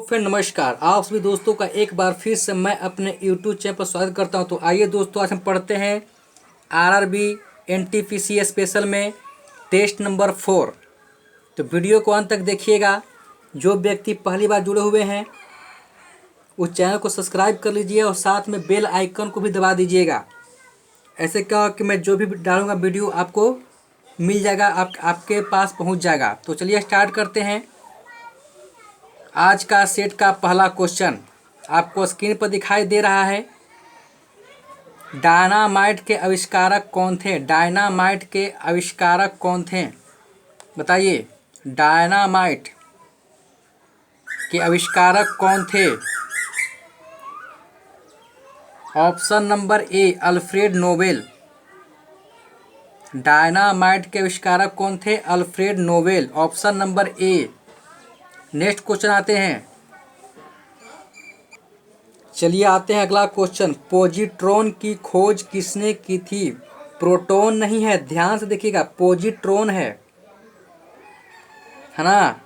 Friend नमस्कार। आप सभी दोस्तों का एक बार फिर से मैं अपने YouTube चैनल पर स्वागत करता हूं। तो आइए दोस्तों, आज हम पढ़ते हैं आरआरबी एनटीपीसी स्पेशल में टेस्ट नंबर 4। तो वीडियो को अंत तक देखिएगा। जो व्यक्ति पहली बार जुड़े हुए हैं उस चैनल को सब्सक्राइब कर लीजिए और साथ में बेल आइकन को भी दबा दीजिएगा। ऐसे क्या कि मैं जो भी डालूंगा वीडियो आपको मिल जाएगा, आपके पास पहुंच जाएगा। तो चलिए स्टार्ट करते हैं। आज का सेट का पहला क्वेश्चन आपको स्क्रीन पर दिखाई दे रहा है। डायनामाइट के आविष्कारक कौन थे? डायनामाइट के आविष्कारक कौन थे बताइए। डायनामाइट के आविष्कारक कौन थे? ऑप्शन नंबर ए अल्फ्रेड नोबेल। डायनामाइट के आविष्कारक कौन थे? अल्फ्रेड नोबेल, ऑप्शन नंबर ए। नेक्स्ट क्वेश्चन आते हैं। चलिए आते हैं अगला क्वेश्चन। पॉजिट्रॉन की खोज किसने की थी? प्रोटॉन नहीं है, ध्यान से देखिएगा, पॉजिट्रॉन है ना।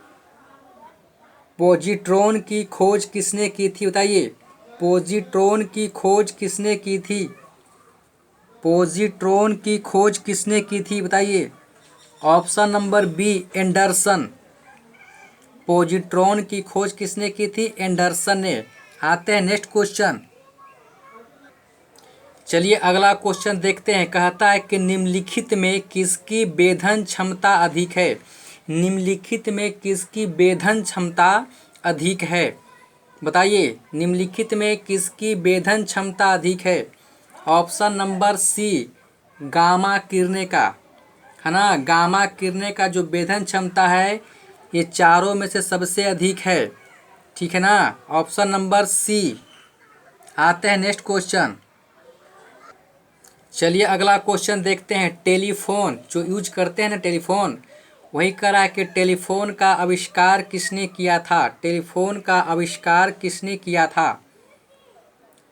पॉजिट्रॉन की खोज किसने की थी बताइए। पॉजिट्रॉन की खोज किसने की थी? पॉजिट्रॉन की खोज किसने की थी बताइए। Option number B Anderson. Positron की खोज किसने की थी? एंडरसन ने। आते हैं नेक्स्ट क्वेश्चन। चलिए अगला क्वेश्चन देखते हैं। कहता है कि निम्नलिखित में किसकी वेधन क्षमता अधिक है? निम्नलिखित में किसकी वेधन क्षमता अधिक है बताइए। निम्नलिखित में किसकी वेधन क्षमता अधिक है? ऑप्शन नंबर सी गामा किरणें का, है ना। गामा किरणें का जो वेधन क्षमता है ये चारों में से सबसे अधिक है, ठीक है ना। Option number C. आते हैं नेक्स्ट क्वेश्चन। चलिए अगला क्वेश्चन देखते हैं। टेलीफोन जो यूज करते हैं ना, टेलीफोन, वही कह रहा है कि टेलीफोन का आविष्कार किसने किया था? टेलीफोन का आविष्कार किसने किया था?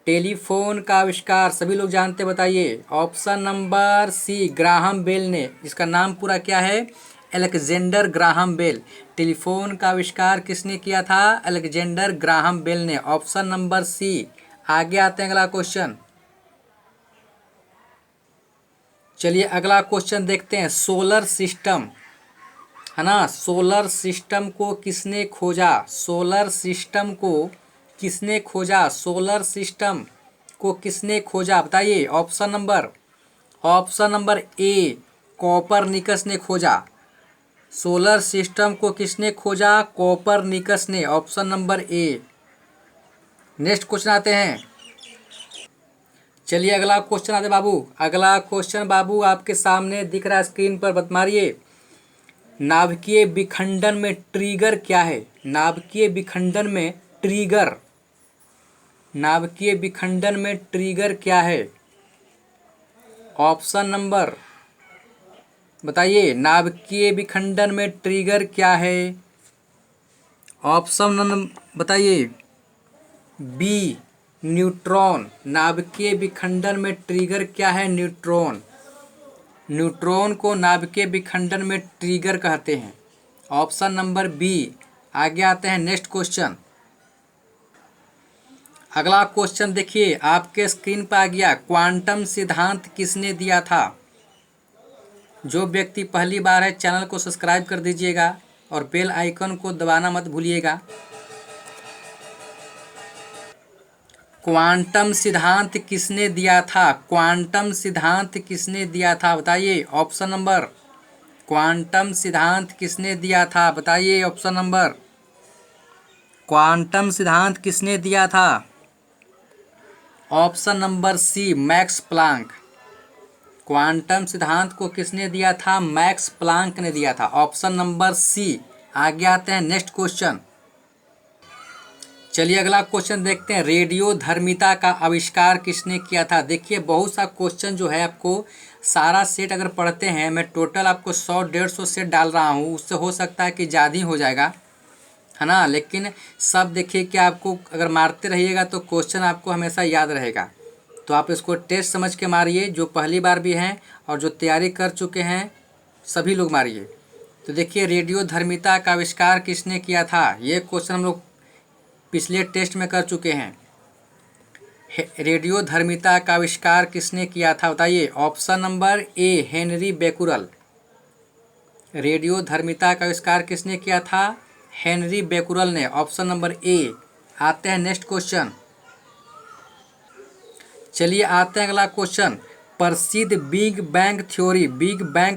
टेलीफोन का आविष्कार सभी लोग जानते बताइए। Option number C Graham Bell ने। इसका नाम पूरा क्या है? Alexander Graham bell. टेलीफोन का आविष्कार किसने किया था? अलेक्जेंडर ग्राहम बेल ने, ऑप्शन नंबर सी। आगे आते हैं अगला क्वेश्चन। चलिए अगला क्वेश्चन देखते हैं। सोलर सिस्टम, है ना, सोलर सिस्टम को किसने खोजा? सोलर सिस्टम को किसने खोजा? सोलर सिस्टम को किसने खोजा बताइए। ऑप्शन नंबर ए कोपरनिकस ने खोजा। सोलर सिस्टम को किसने खोजा? कोपरनिकस ने, ऑप्शन नंबर ए। नेक्स्ट क्वेश्चन आते हैं। चलिए अगला क्वेश्चन आते बाबू। अगला क्वेश्चन बाबू आपके सामने दिख रहा है स्क्रीन पर, बत मारिए। नाभिकीय विखंडन में ट्रिगर क्या है? नाभिकीय विखंडन में ट्रिगर, नाभिकीय विखंडन में ट्रिगर क्या है? ऑप्शन नंबर बताइए। नाभिकीय विखंडन में ट्रिगर क्या है? ऑप्शन नंबर बताइए। B neutron. नाभिकीय विखंडन में ट्रिगर क्या है? न्यूट्रॉन। न्यूट्रॉन को नाभिकीय विखंडन में ट्रिगर कहते हैं, ऑप्शन नंबर बी। आगे आते हैं नेक्स्ट क्वेश्चन। अगला क्वेश्चन देखिए आपके स्क्रीन पर आ गया। क्वांटम सिद्धांत किसने दिया था? जो व्यक्ति पहली बार है चैनल को सब्सक्राइब कर दीजिएगा और बेल आइकन को दबाना मत भूलिएगा। क्वांटम सिद्धांत किसने दिया था? क्वांटम सिद्धांत किसने दिया था बताइए। Option number. क्वांटम सिद्धांत किसने दिया था बताइए। Option number. क्वांटम सिद्धांत किसने दिया था? Option number C Max Planck. Quantum सिद्धांत को किसने दिया था? मैक्स प्लांक ने दिया था, ऑप्शन नंबर सी। आगे आते हैं नेक्स्ट क्वेश्चन। चलिए अगला क्वेश्चन देखते हैं। रेडियोधर्मिता का आविष्कार किसने किया था? देखिए बहुत सा क्वेश्चन जो है आपको सारा सेट अगर पढ़ते हैं, मैं टोटल आपको 100-150 सेट डाल रहा हूँ, उससे हो सकता है कि ज़्यादा ही हो जाएगा, है ना। लेकिन सब देखिए कि आपको अगर मारते रहिएगा तो क्वेश्चन आपको हमेशा याद रहेगा। तो आप इसको टेस्ट समझ के मारिए, जो पहली बार भी हैं और जो तैयारी कर चुके हैं सभी लोग मारिए। तो देखिए रेडियोधर्मिता का आविष्कार किसने किया था, ये क्वेश्चन हम लोग पिछले टेस्ट में कर चुके हैं। रेडियोधर्मिता का आविष्कार किसने किया था बताइए। Option number A Henri Becquerel. रेडियोधर्मिता का आविष्कार किसने किया था? हेनरी बेकुरल ने। Option number A. आते हैं नेक्स्ट क्वेश्चन। चलिए आते हैं अगला क्वेश्चन। प्रसिद्ध बिग बैंग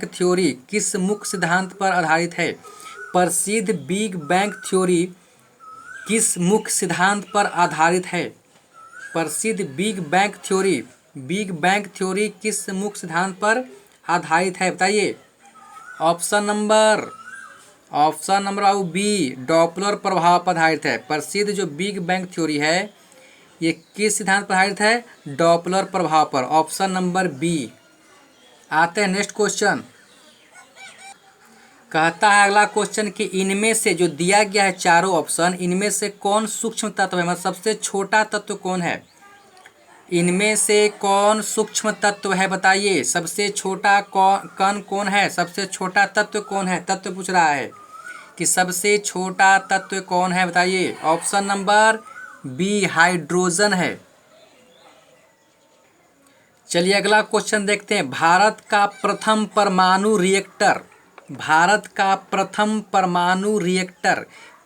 थ्योरी किस मुख्य सिद्धांत पर आधारित है? प्रसिद्ध बिग बैंग थ्योरी किस मुख्य सिद्धांत पर आधारित है? प्रसिद्ध बिग बैंग थ्योरी किस मुख्य सिद्धांत पर आधारित है बताइए। ऑप्शन नंबर बाबू बी डॉपलर प्रभाव पर आधारित है। प्रसिद्ध जो बिग बैंग थ्योरी है ये किस सिद्धांत पर आधारित है? डॉपलर प्रभाव पर। Option number B. आते हैं नेक्स्ट क्वेश्चन। कहता है अगला क्वेश्चन कि इनमें से जो दिया गया है चारों ऑप्शन, इनमें से कौन सूक्ष्म तत्व है, मतलब सबसे छोटा तत्व कौन है? इनमें से कौन सूक्ष्म तत्व है बताइए। सबसे छोटा कण कौन है? सबसे छोटा तत्व कौन है? तत्व पूछ रहा है कि सबसे छोटा तत्व कौन है बताइए। ऑप्शन नंबर बी हाइड्रोजन है। चलिए अगला क्वेश्चन देखते हैं। भारत का प्रथम परमाणु रिएक्टर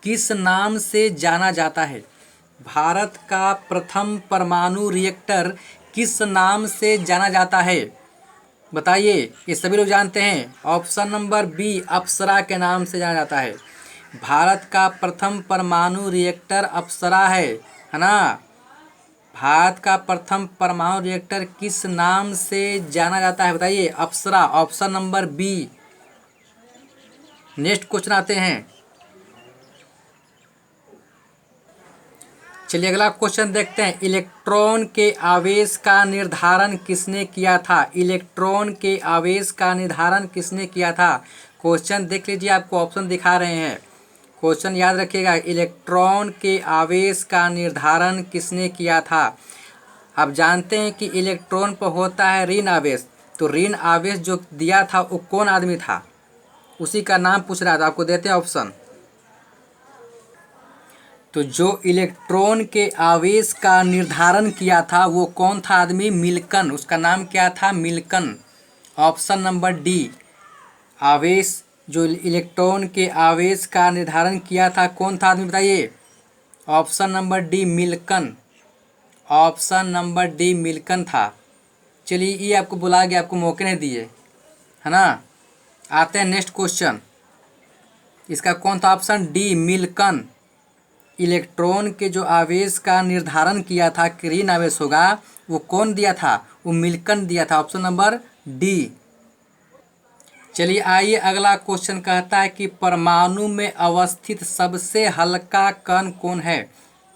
किस नाम से जाना जाता है? भारत का प्रथम परमाणु रिएक्टर किस नाम से जाना जाता है बताइए। ये सभी लोग जानते हैं। ऑप्शन नंबर बी अप्सरा के नाम से जाना जाता है। भारत का प्रथम परमाणु रिएक्टर अप्सरा है ना। भारत का प्रथम परमाणु रिएक्टर किस नाम से जाना जाता है बताइए। Apsara. Option number B. Next question आते हैं। चलिए अगला क्वेश्चन देखते हैं। इलेक्ट्रॉन के आवेश का निर्धारण किसने किया था? इलेक्ट्रॉन के आवेश का निर्धारण किसने किया था? क्वेश्चन देख लीजिए, आपको ऑप्शन दिखा रहे हैं। क्वेश्चन याद रखिएगा। इलेक्ट्रॉन के आवेश का निर्धारण किसने किया था? आप जानते हैं कि इलेक्ट्रॉन पर होता है ऋण आवेश, तो ऋण आवेश जो दिया था वो कौन आदमी था? उसी का नाम पूछ रहा था। आपको देते हैं ऑप्शन। तो जो इलेक्ट्रॉन के आवेश का निर्धारण किया था वो कौन था आदमी? मिल्कन। उसका नाम क्या था? मिल्कन। Option number D. आवेश जो इलेक्ट्रॉन के आवेश का निर्धारण किया था कौन था आदमी बताइए। Option number D Millikan. Option number D Millikan था। चलिए ये आपको बुला गया, आपको मौके नहीं दिए, है ना। आते हैं नेक्स्ट क्वेश्चन। इसका कौन था? Option D मिल्कन। इलेक्ट्रॉन के जो आवेश का निर्धारण किया था कि ऋण आवेश होगा, वो कौन दिया था? वो मिल्कन दिया था। Option number D. चलिए आइए अगला क्वेश्चन कहता है कि परमाणु में अवस्थित सबसे हल्का कण कौन है?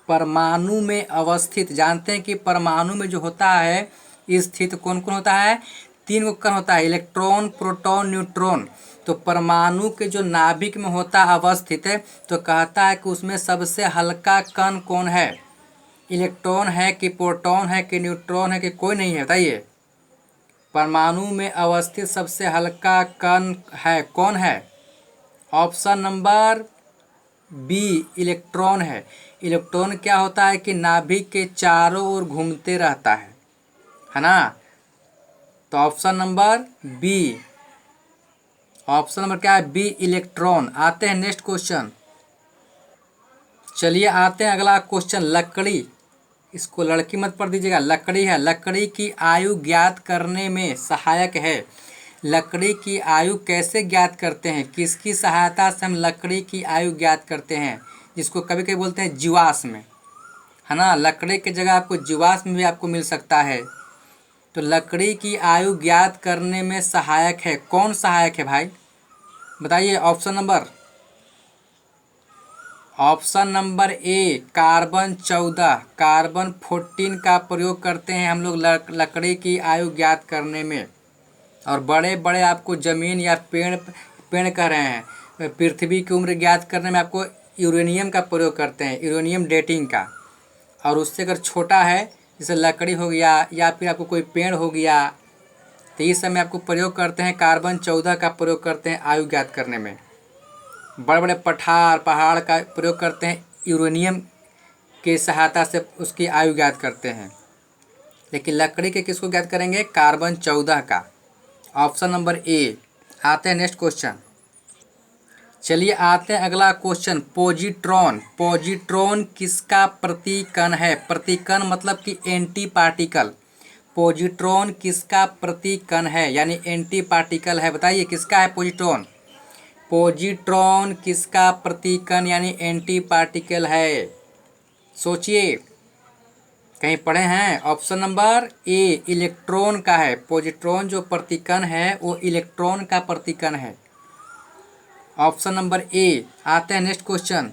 परमाणु में अवस्थित, जानते हैं कि परमाणु में जो होता है स्थित कौन कौन होता है? 3 गो कण होता है, इलेक्ट्रॉन, प्रोटॉन, न्यूट्रॉन। तो परमाणु के जो नाभिक में होता है अवस्थित है, तो कहता है कि उसमें सबसे हल्का कण कौन है? इलेक्ट्रॉन है कि प्रोटॉन है कि न्यूट्रॉन है कि कोई नहीं है बताइए। परमाणु में अवस्थित सबसे हल्का कण है कौन है? ऑप्शन नंबर बी इलेक्ट्रॉन है। इलेक्ट्रॉन क्या होता है कि नाभिक के चारों ओर घूमते रहता है ना। तो option number B. Option number क्या है? B electron. आते हैं नेक्स्ट क्वेश्चन। चलिए आते हैं अगला क्वेश्चन। लकड़ी, इसको लड़की मत पढ़ दीजिएगा, लकड़ी है। लकड़ी की आयु ज्ञात करने में सहायक है। लकड़ी की आयु कैसे ज्ञात करते हैं? किसकी सहायता से हम लकड़ी की आयु ज्ञात करते हैं? जिसको कभी कभी बोलते हैं जीवाश्म, है ना। लकड़ी की जगह आपको जीवाश्म भी आपको मिल सकता है। तो लकड़ी की आयु ज्ञात करने में सहायक है, कौन सहायक है भाई बताइए। ऑप्शन नंबर ए कार्बन 14, कार्बन 14 का प्रयोग करते हैं हम लोग लकड़ी की आयु ज्ञात करने में। और बड़े बड़े आपको ज़मीन या पेड़ कह रहे हैं, पृथ्वी की उम्र ज्ञात करने में आपको यूरेनियम का प्रयोग करते हैं, यूरेनियम डेटिंग का। और उससे अगर छोटा है जैसे लकड़ी हो गया या फिर आपको कोई पेड़ हो गया, तो इस समय आपको प्रयोग करते हैं कार्बन 14 का प्रयोग करते हैं आयु ज्ञात करने में। बड़े बड़े पहाड़ का प्रयोग करते हैं यूरेनियम के सहायता से उसकी आयु ज्ञात करते हैं, लेकिन लकड़ी के किसको ज्ञात करेंगे? कार्बन 14 का। Option number A. आते हैं नेक्स्ट क्वेश्चन। चलिए आते हैं अगला क्वेश्चन। पॉजिट्रॉन। पॉजिट्रॉन किसका प्रतिकण है? प्रतिकण मतलब कि एंटी पार्टिकल। पॉजिट्रॉन किसका प्रतिकण है यानी एंटी पार्टिकल है? बताइए किसका है पॉजिट्रॉन? पॉजिट्रॉन किसका प्रतिकण यानी एंटी पार्टिकल है? सोचिए, कहीं पढ़े हैं? ऑप्शन नंबर ए इलेक्ट्रॉन का है। पॉजिट्रॉन जो प्रतिकण है वो इलेक्ट्रॉन का प्रतिकण है। Option number A. आते हैं नेक्स्ट क्वेश्चन।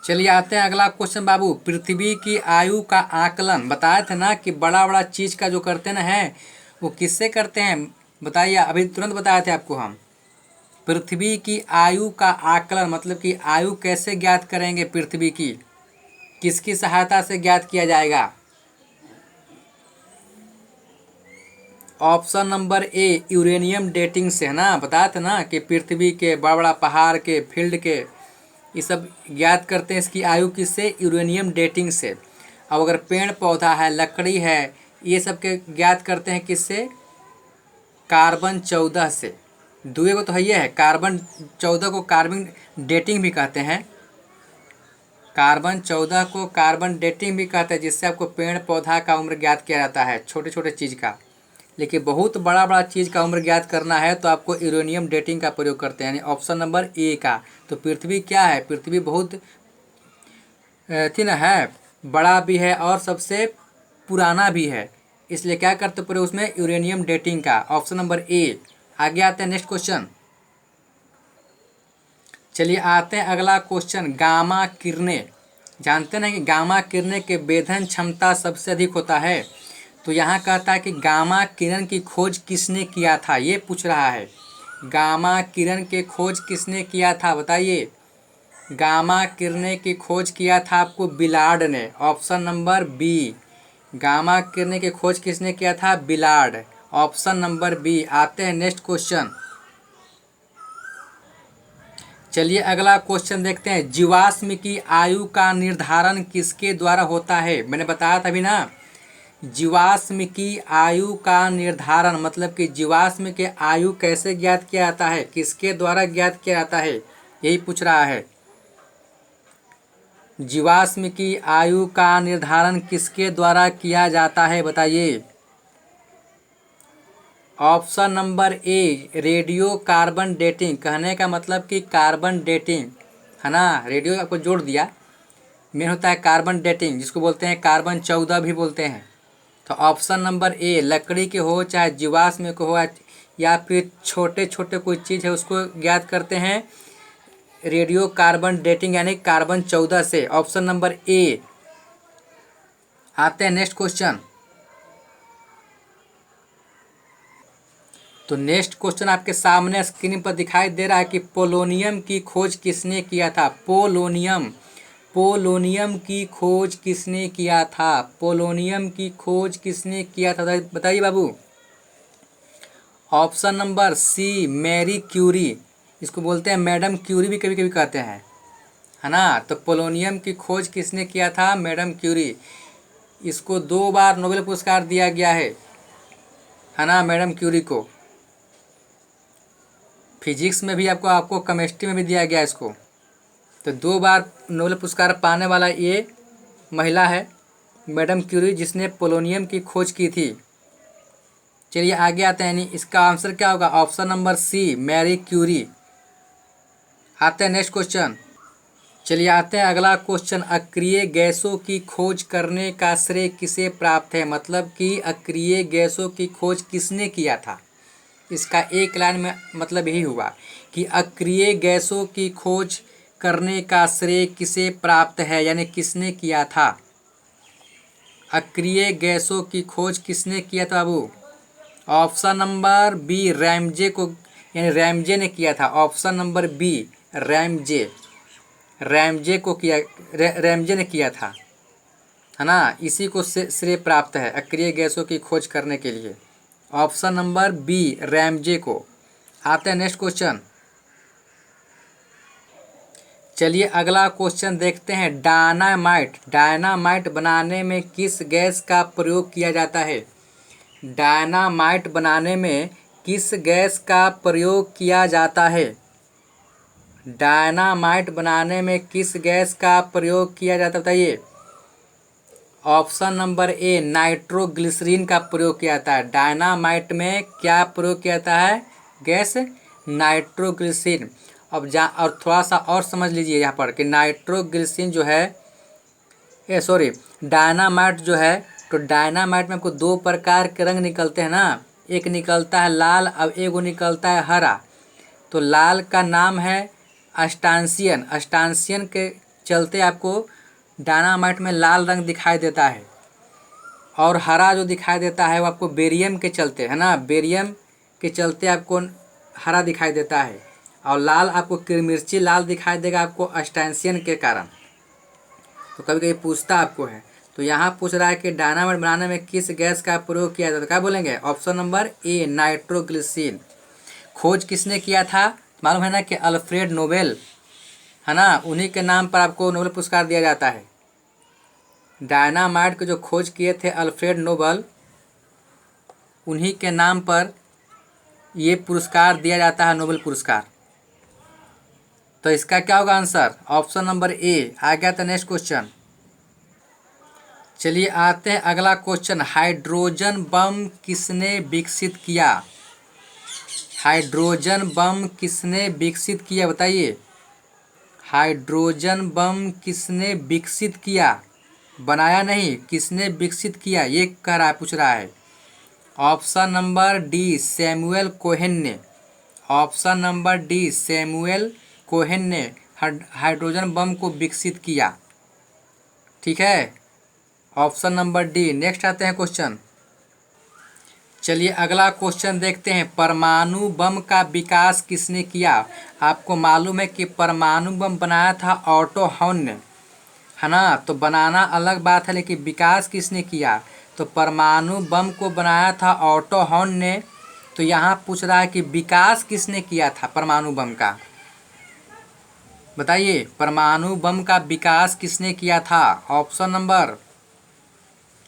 चलिए आते हैं अगला क्वेश्चन बाबू। पृथ्वी की आयु का आकलन बताए थे ना कि बड़ा बड़ा चीज का जो करते ना है वो किससे करते हैं? बताइए, अभी तुरंत बताए थे आपको हम। पृथ्वी की आयु का आकलन मतलब कि आयु कैसे ज्ञात करेंगे पृथ्वी की? किसकी सहायता से ज्ञात किया जाएगा? ऑप्शन नंबर ए यूरेनियम डेटिंग से, है ना? बताया था ना कि पृथ्वी के बड़ा बड़ा पहाड़ के, फील्ड के, ये सब ज्ञात करते हैं इसकी आयु किससे? यूरेनियम डेटिंग से। अब अगर पेड़ पौधा है, लकड़ी है, ये सब के ज्ञात करते हैं किससे? कार्बन 14 से। दुए को तो है, ये है कार्बन 14 को कार्बन डेटिंग भी कहते हैं। कार्बन 14 को कार्बन डेटिंग भी कहते हैं, जिससे आपको पेड़ पौधा का उम्र ज्ञात किया जाता है, छोटे छोटे चीज़ का। लेकिन बहुत बड़ा बड़ा चीज़ का उम्र ज्ञात करना है तो आपको यूरेनियम डेटिंग का प्रयोग करते हैं, यानी ऑप्शन नंबर ए का। तो पृथ्वी क्या है? पृथ्वी बहुत थी ना, है बड़ा भी है और सबसे पुराना भी है, इसलिए क्या करते पूरे उसमें यूरेनियम डेटिंग का। ऑप्शन नंबर ए। आगे आते हैं नेक्स्ट क्वेश्चन। चलिए आते हैं अगला क्वेश्चन। गामा किरणें, जानते ना कि गामा किरणें के वेधन क्षमता सबसे अधिक होता है। तो यहाँ कहता है कि गामा किरण की खोज किसने किया था, ये पूछ रहा है। गामा किरण के खोज किसने किया था? बताइए। गामा किरणें की खोज किया था आपको बिलार्ड ने। Option number B. गामा किरणें की खोज किसने किया था? बिलार्ड। Option number B. आते हैं नेक्स्ट क्वेश्चन। चलिए अगला क्वेश्चन देखते हैं। जीवाश्म की आयु का निर्धारण किसके द्वारा होता है? मैंने बताया था अभी ना, जीवाश्म की आयु का निर्धारण मतलब कि जीवाश्म के आयु कैसे ज्ञात किया जाता है, किसके द्वारा ज्ञात किया जाता है, यही पूछ रहा है। जीवाश्म की आयु का निर्धारण किसके द्वारा किया जाता है? बताइए। ऑप्शन नंबर ए रेडियो कार्बन डेटिंग। कहने का मतलब कि कार्बन डेटिंग, है ना? रेडियो आपको जोड़ दिया, मेन होता है कार्बन डेटिंग, जिसको बोलते हैं कार्बन 14 भी बोलते हैं। तो ऑप्शन नंबर ए, लकड़ी के हो चाहे जीवाश्म के हो या फिर छोटे छोटे कोई चीज़ है उसको ज्ञात करते हैं रेडियो कार्बन डेटिंग यानी कार्बन 14 से। Option number A. आते हैं नेक्स्ट क्वेश्चन। तो नेक्स्ट क्वेश्चन आपके सामने स्क्रीन पर दिखाई दे रहा है कि पोलोनियम की खोज किसने किया था? पोलोनियम। पोलोनियम की खोज किसने किया था? पोलोनियम की खोज किसने किया था? बताइए बाबू। Option number C Marie Curie, इसको बोलते हैं मैडम क्यूरी भी कभी कभी कहते हैं, है ना? तो पोलोनियम की खोज किसने किया था? Madam Curie. इसको 2 बार नोबेल पुरस्कार दिया गया है ना मैडम क्यूरी को। फिजिक्स में भी आपको केमिस्ट्री में भी दिया गया इसको। तो 2 बार नोबेल पुरस्कार पाने वाला ये महिला है मैडम क्यूरी, जिसने पोलोनियम की खोज की थी। चलिए आगे आते हैं, यानी इसका आंसर क्या होगा? Option number C Marie Curie. आते हैं नेक्स्ट क्वेश्चन। चलिए आते हैं अगला क्वेश्चन। अक्रिय गैसों की खोज करने का श्रेय किसे प्राप्त है? मतलब कि अक्रिय गैसों की खोज किसने किया था? इसका एक लाइन में मतलब यही हुआ कि अक्रिय गैसों की खोज करने का श्रेय किसे प्राप्त है, यानी किसने किया था? अक्रिय गैसों की खोज किसने किया था बाबू? ऑप्शन नंबर बी रैमजे को, यानी रैमजे ने किया था। Option number B Ramsay. Ramsay को किया, रैमजे ने किया था, है ना? इसी को श्रेय प्राप्त है अक्रिय गैसों की खोज करने के लिए। ऑप्शन नंबर बी रैमजे को। आते हैं नेक्स्ट क्वेश्चन। चलिए अगला क्वेश्चन देखते हैं। डायनामाइट बनाने में किस गैस का प्रयोग किया जाता है? डायनामाइट बनाने में किस गैस का प्रयोग किया जाता है? डायनामाइट बनाने में किस गैस का प्रयोग किया जाता है बताइए। ऑप्शन नंबर ए नाइट्रोग्लिसरीन का प्रयोग किया जाता है। डायनामाइट में क्या प्रयोग किया जाता है? Gas nitroglycerin. अब और थोड़ा सा और समझ लीजिए यहाँ पर कि नाइट्रोग्लिसरीन जो है डायनामाइट जो है, तो डायनामाइट में आपको दो प्रकार के रंग निकलते हैं ना, एक निकलता है लाल, अब एक निकलता है हरा। तो लाल का नाम है अस्टांसियन के चलते आपको डायनामाइट में लाल रंग दिखाई देता है, और हरा जो दिखाई देता है वो आपको बेरियम के चलते है ना, बेरियम के चलते आपको हरा दिखाई देता है, और लाल आपको किरमिर्ची लाल दिखाई देगा आपको अस्टांसियन के कारण। तो कभी कभी पूछता आपको है, तो यहाँ पूछ रहा है कि डायनामाइट बनाने में किस गैस का प्रयोग किया जाता है, क्या बोलेंगे? Option number A nitroglycerin. खोज किसने किया था? मालूम है ना कि अल्फ्रेड नोबेल है ना, उन्हीं के नाम पर आपको नोबेल पुरस्कार दिया जाता है। डायनामाइट की जो खोज किए थे अल्फ्रेड नोबेल, उन्हीं के नाम पर ये पुरस्कार दिया जाता है, नोबेल पुरस्कार। तो इसका क्या होगा आंसर? Option number A. आ गया था नेक्स्ट क्वेश्चन। चलिए आते हैं अगला क्वेश्चन। हाइड्रोजन बम किसने विकसित किया? हाइड्रोजन बम किसने विकसित किया बताइए। हाइड्रोजन बम किसने विकसित किया? बनाया नहीं, किसने विकसित किया ये कह रहा है, पूछ रहा है। Option number D Samuel Cohen ने। Option number D Samuel Cohen ने हाइड्रोजन बम को विकसित किया। ठीक है, ऑप्शन नंबर डी। नेक्स्ट आते हैं क्वेश्चन। चलिए अगला क्वेश्चन देखते हैं। परमाणु बम का विकास किसने किया? आपको मालूम है कि परमाणु बम बनाया था ऑटो हॉर्न ने, है ना। तो बनाना अलग बात है, लेकिन विकास किसने किया? तो परमाणु बम को बनाया था ऑटो हॉर्न ने। तो यहाँ पूछ रहा है कि विकास किसने किया था परमाणु बम का, बताइए। परमाणु बम का विकास किसने किया था?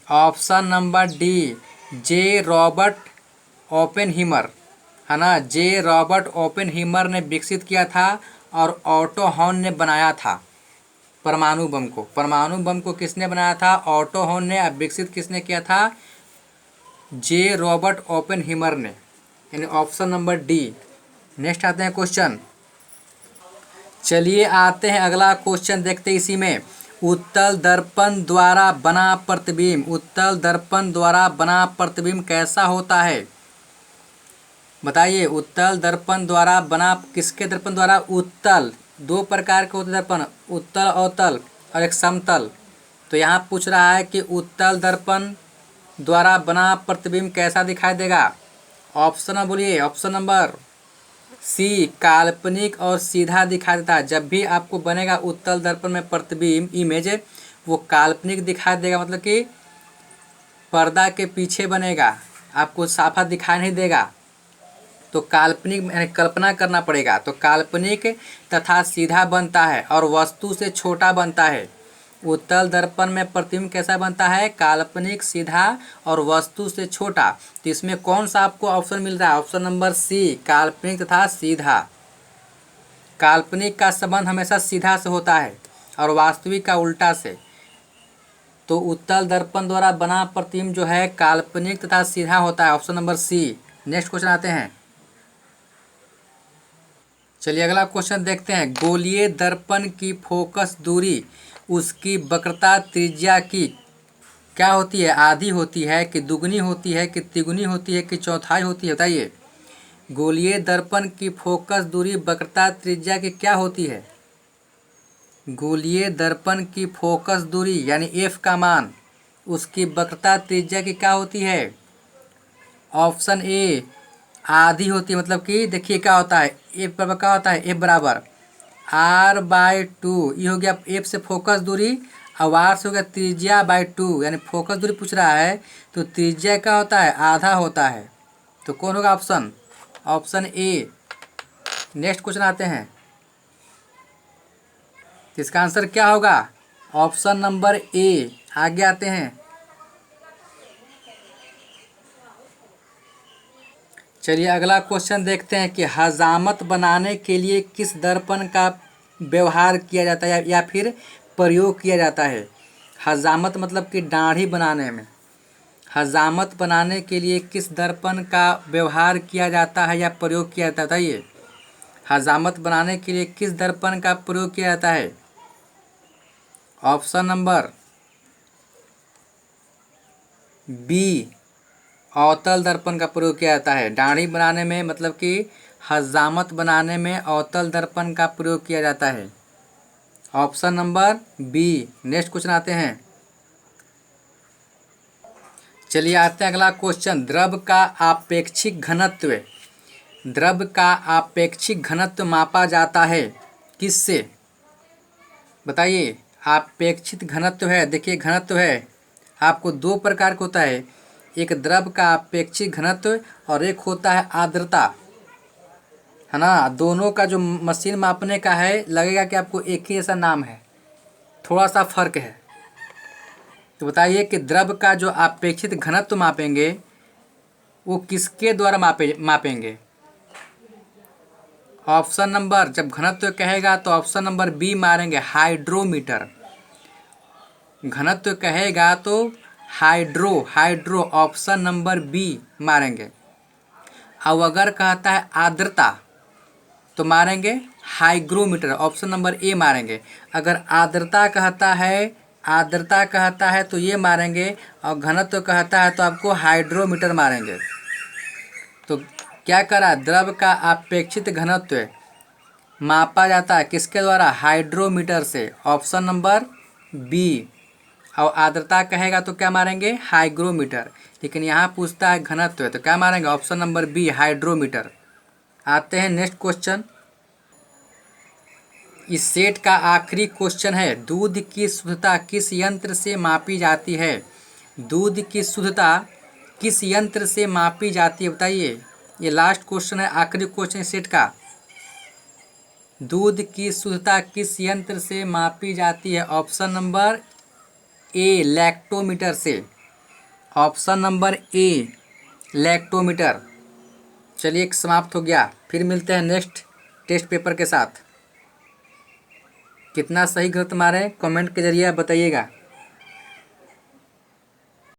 Option number D J Robert Oppenheimer, है ना। जे रॉबर्ट ओपेनहीमर ने विकसित किया था, और ऑटो हॉर्न ने बनाया था परमाणु बम को। परमाणु बम को किसने बनाया था? ऑटो हॉर्न ने। अब विकसित किसने किया था? जे रॉबर्ट ओपेनहीमर ने, यानी ऑप्शन नंबर डी। नेक्स्ट आते हैं क्वेश्चन। चलिए आते हैं अगला क्वेश्चन देखते हैं इसी में। उत्तल दर्पण द्वारा बना प्रतिबिंब, उत्तल दर्पण द्वारा बना प्रतिबिंब कैसा होता है बताइए। उत्तल दर्पण द्वारा बना, किसके दर्पण द्वारा? उत्तल, दो प्रकार के होते दर्पण, उत्तल अवतल और एक समतल। तो यहाँ पूछ रहा है कि उत्तल दर्पण द्वारा बना प्रतिबिंब कैसा दिखाई देगा। ऑप्शन बोलिए। ऑप्शन नंबर सी काल्पनिक और सीधा दिखाई देता है। जब भी आपको बनेगा उत्तल दर्पण में प्रतिबिंब इमेज, वो काल्पनिक दिखाई देगा, मतलब कि पर्दा के पीछे बनेगा, आपको साफा दिखाई नहीं देगा। तो काल्पनिक यानी कल्पना करना पड़ेगा। तो काल्पनिक तथा सीधा बनता है और वस्तु से छोटा बनता है। उत्तल दर्पण में प्रतिबिंब कैसा बनता है? काल्पनिक, सीधा और वस्तु से छोटा। तो इसमें कौन सा आपको ऑप्शन मिल रहा है? ऑप्शन नंबर सी काल्पनिक तथा सीधा। काल्पनिक का संबंध हमेशा सीधा से होता है और वास्तविक का उल्टा से। तो उत्तल दर्पण द्वारा बना प्रतिबिंब जो है काल्पनिक तथा सीधा होता है, option number C. Next question आते हैं। चलिए अगला क्वेश्चन देखते हैं। गोलीय दर्पण की फोकस दूरी उसकी वक्रता त्रिज्या की क्या होती है? आधी होती है कि दुगनी होती है कि तिगुनी होती है कि चौथाई होती है बताइए। गोलीय दर्पण की फोकस दूरी वक्रता त्रिज्या की क्या होती है? गोलीय दर्पण की फोकस दूरी यानी एफ का मान उसकी वक्रता त्रिज्या की क्या होती है? ऑप्शन ए आधी होती है। मतलब कि देखिए क्या होता है, एफ बराबर क्या होता है? एफ बराबर r/2। ये हो गया एफ से फोकस दूरी, और आर से हो गया त्रिज्या बाई 2, यानी फोकस दूरी पूछ रहा है तो त्रिज्या क्या होता है? आधा होता है। तो कौन होगा option? Option A. Next question आते हैं। तो इसका आंसर क्या होगा? ऑप्शन नंबर ए। आगे आते हैं। चलिए अगला क्वेश्चन देखते हैं कि हजामत बनाने के लिए किस दर्पण का व्यवहार किया जाता है या फिर प्रयोग किया जाता है। हजामत मतलब कि दाढ़ी बनाने में। हजामत बनाने के लिए किस दर्पण का व्यवहार किया जाता है या प्रयोग किया जाता है? ये हजामत बनाने के लिए किस दर्पण का प्रयोग किया जाता है? ऑप्शन नंबर बी, अवतल दर्पण का प्रयोग किया जाता है। दाढ़ी बनाने में मतलब कि हजामत बनाने में अवतल दर्पण का प्रयोग किया जाता है। Option number B. Next question आते हैं। चलिए आते हैं अगला क्वेश्चन। द्रव का आपेक्षिक घनत्व, द्रव का आपेक्षिक घनत्व मापा जाता है किससे? बताइए। आपेक्षिक घनत्व है, देखिए घनत्व है आपको दो प्रकार का होता है। एक द्रव का आपेक्षिक घनत्व और एक होता है आर्द्रता, है ना। दोनों का जो मशीन मापने का है लगेगा कि आपको एक ही ऐसा नाम है, थोड़ा सा फर्क है। तो बताइए कि द्रव का जो आपेक्षिक घनत्व मापेंगे वो किसके द्वारा मापेंगे? ऑप्शन नंबर, जब घनत्व कहेगा तो ऑप्शन नंबर बी मारेंगे, हाइड्रोमीटर। घनत्व कहेगा तो हाइड्रो ऑप्शन नंबर बी मारेंगे। अब अगर कहता है आर्द्रता तो मारेंगे हाइग्रोमीटर, ऑप्शन नंबर ए मारेंगे। अगर आर्द्रता कहता है तो ये मारेंगे, और घनत्व कहता है तो आपको हाइड्रोमीटर मारेंगे। तो क्या करा? द्रव का अपेक्षित घनत्व मापा जाता है किसके द्वारा? हाइड्रोमीटर से, ऑप्शन नंबर बी। और आर्द्रता कहेगा तो क्या मारेंगे? हाइग्रोमीटर। लेकिन यहाँ पूछता है घनत्व तो क्या मारेंगे? Option number B, hydrometer. आते हैं नेक्स्ट क्वेश्चन। इस सेट का आखिरी क्वेश्चन है, दूध की शुद्धता किस यंत्र से मापी जाती है? दूध की शुद्धता किस यंत्र से मापी जाती है बताइए। ये लास्ट क्वेश्चन है, आखिरी क्वेश्चन सेट का। दूध की शुद्धता किस यंत्र से मापी जाती है? ऑप्शन नंबर ए, लैक्टोमीटर से। ऑप्शन नंबर ए, लैक्टोमीटर। चलिए समाप्त हो गया। फिर मिलते हैं नेक्स्ट टेस्ट पेपर के साथ। कितना सही गलत मारे कमेंट के जरिए बताइएगा।